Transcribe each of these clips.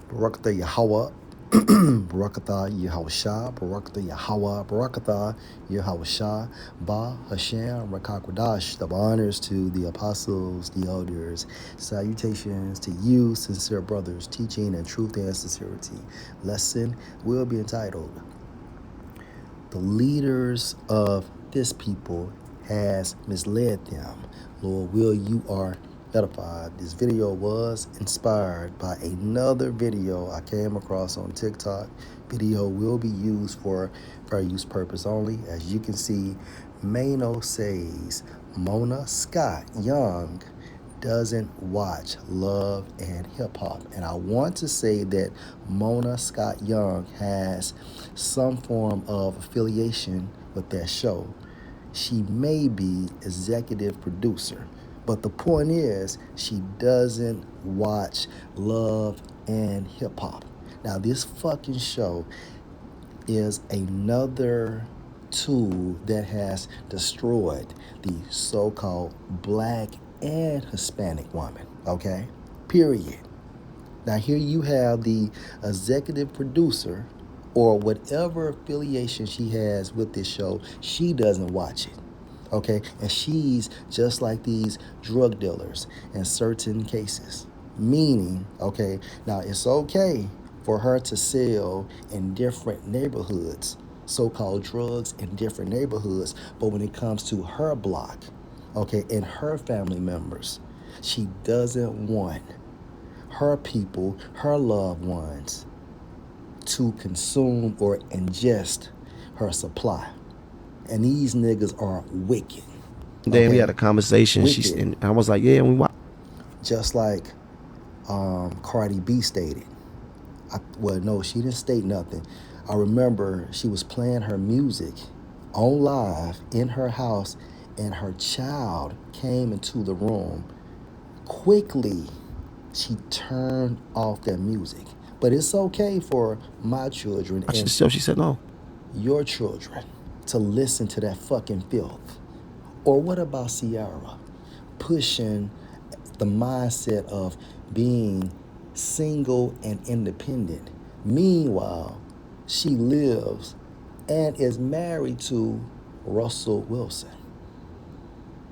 Barakatha Yahweh, Barakatha Yahweh, Barakatha Yahweh, Barakatha Yahweh, Ba Hashem, Rakakwadash. The honors to the apostles, the elders. Salutations to you, sincere brothers, teaching and truth and sincerity. Lesson will be entitled, The Leaders of This People Has Misled Them. Lord, will you are edified. This video was inspired by another video I came across on TikTok. Video will be used for fair use purpose only. As you can see, Mano says Mona Scott Young doesn't watch Love and Hip Hop. And I want to say that Mona Scott Young has some form of affiliation with that show. She may be executive producer, but the point is she doesn't watch Love and Hip Hop. Now this fucking show is another tool that has destroyed the so-called black and Hispanic woman, okay? Period. Now here you have the executive producer or whatever affiliation she has with this show, she doesn't watch it, okay? And she's just like these drug dealers in certain cases. Meaning, okay, now it's okay for her to sell in different neighborhoods, so-called drugs in different neighborhoods, but when it comes to her block, okay, and her family members, she doesn't want her people, her loved ones, to consume or ingest her supply. And these niggas are wicked. Then we had a conversation. And I was like, yeah, and we watched. Just like Cardi B stated. Well, no, she didn't state nothing. I remember she was playing her music on live in her house, and her child came into the room. Quickly, she turned off that music. But it's okay for my children and she said no. Your children to listen to that fucking filth. Or what about Ciara pushing the mindset of being single and independent? Meanwhile, she lives and is married to Russell Wilson.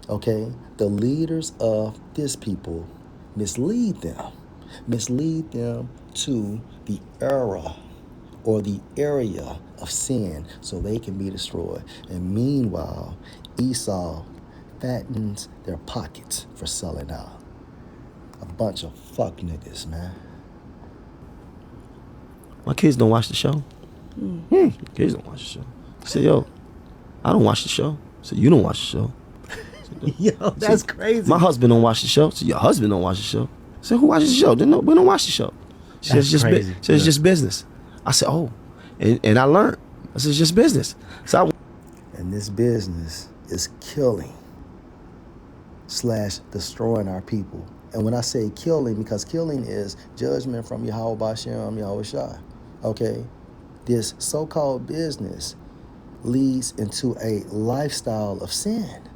Okay? The leaders of this people mislead them to the era or the area of sin so they can be destroyed. And meanwhile, Esau fattens their pockets for selling out. A bunch of fuck niggas, man. My kids don't watch the show. Kids don't watch the show. I said, yo, I don't watch the show. I said, you don't watch the show. Yo, that's crazy. My husband don't watch the show. So your husband don't watch the show. I said, who watches the show? No, we don't watch the show. She said, it's just business. I said, oh, and I learned. I said, it's just business. And this business is killing / destroying our people. And when I say killing, because killing is judgment from Yahweh Bashem, Yahweh Shai. Okay? This so-called business leads into a lifestyle of sin.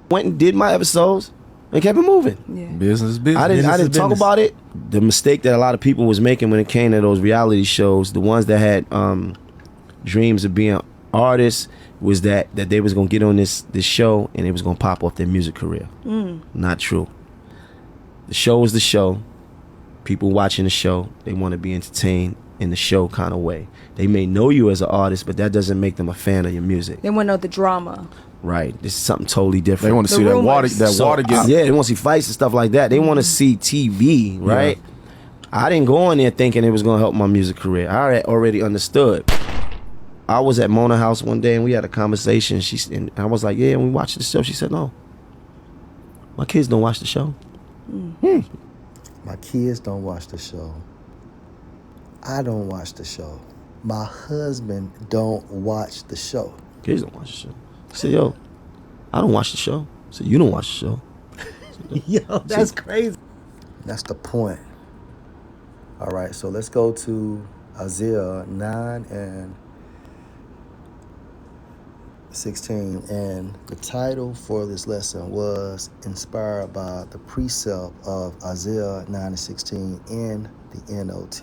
Went and did my episodes and kept it moving. Yeah. Business. I didn't talk about it. The mistake that a lot of people was making when it came to those reality shows, the ones that had dreams of being artists, was that they was gonna get on this show and it was gonna pop off their music career. Not true. The show is the show. People watching the show, they want to be entertained in the show kind of way. They may know you as an artist, but that doesn't make them a fan of your music. They want to know the drama. Right. This is something totally different. They want to see that water get. Yeah, they want to see fights and stuff like that. They want to see TV, right? Yeah. I didn't go in there thinking it was going to help my music career. I already understood. I was at Mona house one day and we had a conversation. And I was like, yeah, and we watched the show. She said, no. My kids don't watch the show. My kids don't watch the show. I don't watch the show. My husband don't watch the show. Kids don't watch the show. I said, yo, I don't watch the show. I said, you don't watch the show. Yo, that's crazy. That's the point. All right, so let's go to Isaiah 9 and 16, and the title for this lesson was inspired by the precept of Isaiah 9:16 in the NOT.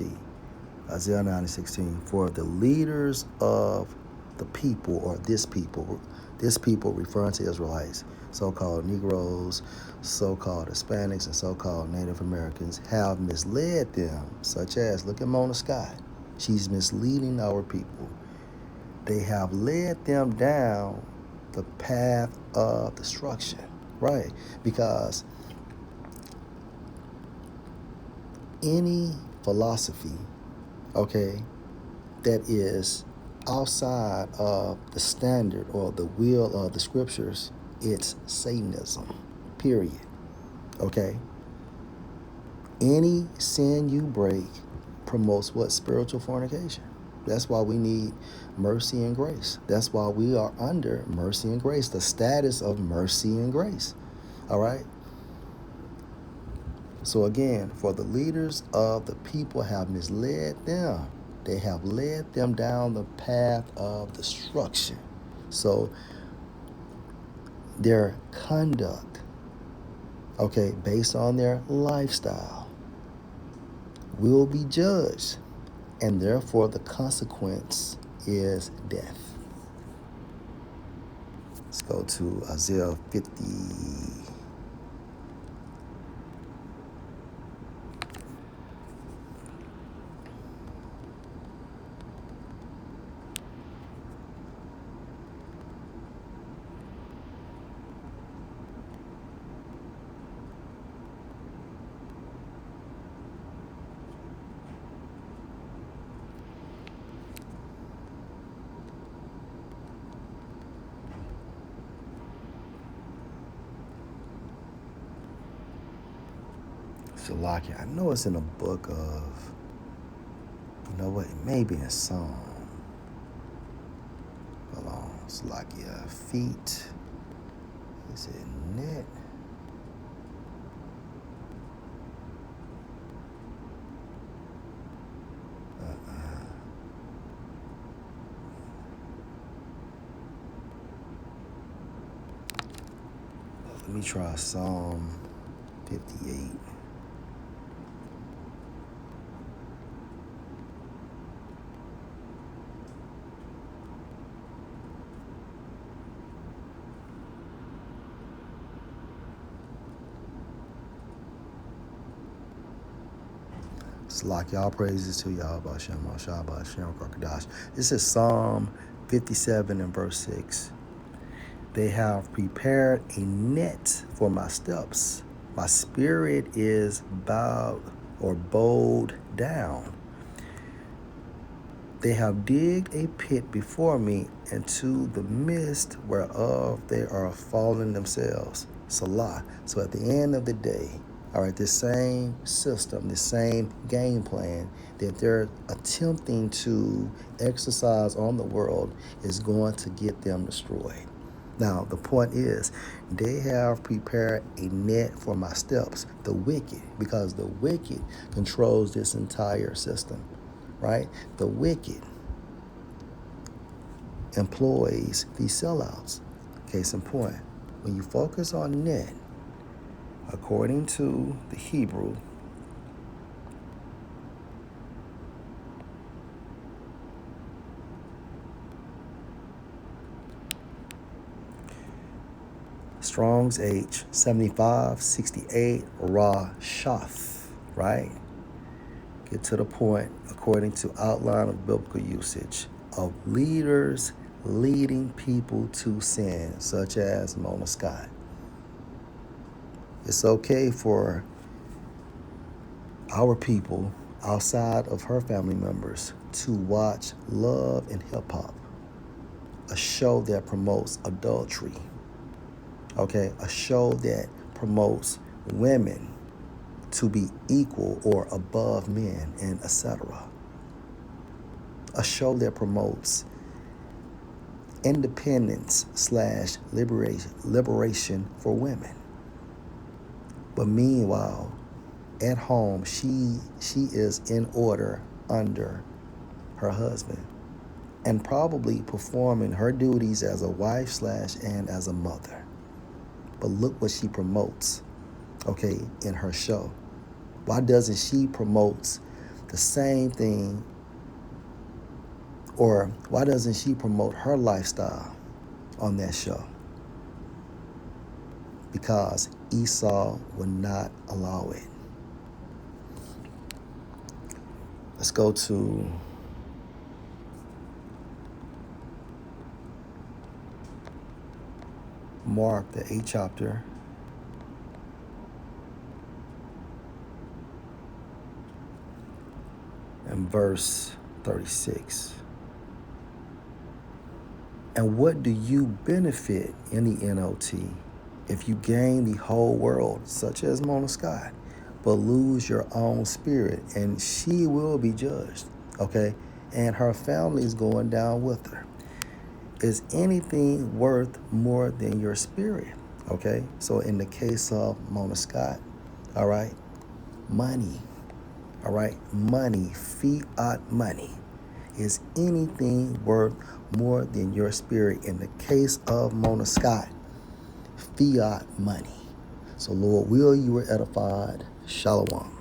Isaiah 9:16, for the leaders of the people, or this people referring to Israelites, so-called Negroes, so-called Hispanics, and so-called Native Americans, have misled them, such as, look at Mona Scott. She's misleading our people. They have led them down the path of destruction, right? Because any philosophy, okay, that is outside of the standard or the will of the scriptures, it's Satanism, period, okay? Any sin you break promotes what? Spiritual fornication. That's why we need mercy and grace. That's why we are under mercy and grace, the status of mercy and grace. All right? So again, for the leaders of the people have misled them. They have led them down the path of destruction. So their conduct, okay, based on their lifestyle, will be judged, and therefore the consequence is death. Let's go to Isaiah 50. Salakia. I know it's in a book of, you know what, it may be in Psalm. Hold on, Salakia. Feet. Is it net? Let me try Psalm 58. Salak, y'all praises to y'all, Bashem, Mashaba, Hashem, Krokadash. This is Psalm 57 and verse 6. They have prepared a net for my steps. My spirit is bowed or bowed down. They have digged a pit before me, into the midst whereof they are fallen themselves. Salah. So at the end of the day, all right, this same system, the same game plan that they're attempting to exercise on the world is going to get them destroyed. Now, the point is, they have prepared a net for my steps, the wicked, because the wicked controls this entire system, right? The wicked employs these sellouts. Case in point, when you focus on net, according to the Hebrew, Strong's H 7568 Ra Shaf, right? Get to the point, according to outline of biblical usage of leaders leading people to sin, such as Mona Scott. It's okay for our people outside of her family members to watch Love and Hip Hop, a show that promotes adultery, okay, a show that promotes women to be equal or above men, and etc. A show that promotes independence / liberation for women. But meanwhile, at home, she is in order under her husband. and probably performing her duties as a wife / and as a mother. But look what she promotes, okay, in her show. Why doesn't she promote the same thing, or why doesn't she promote her lifestyle on that show? Because Esau would not allow it. Let's go to Mark, the 8th chapter. And verse 36. And what do you benefit in the NOT if you gain the whole world, such as Mona Scott, but lose your own spirit? And she will be judged, okay? And her family is going down with her. Is anything worth more than your spirit? Okay, so in the case of Mona Scott, all right, money, all right, money, fiat money. Is anything worth more than your spirit? In the case of Mona Scott, fiat money. So Lord, will you were edified. Shalom.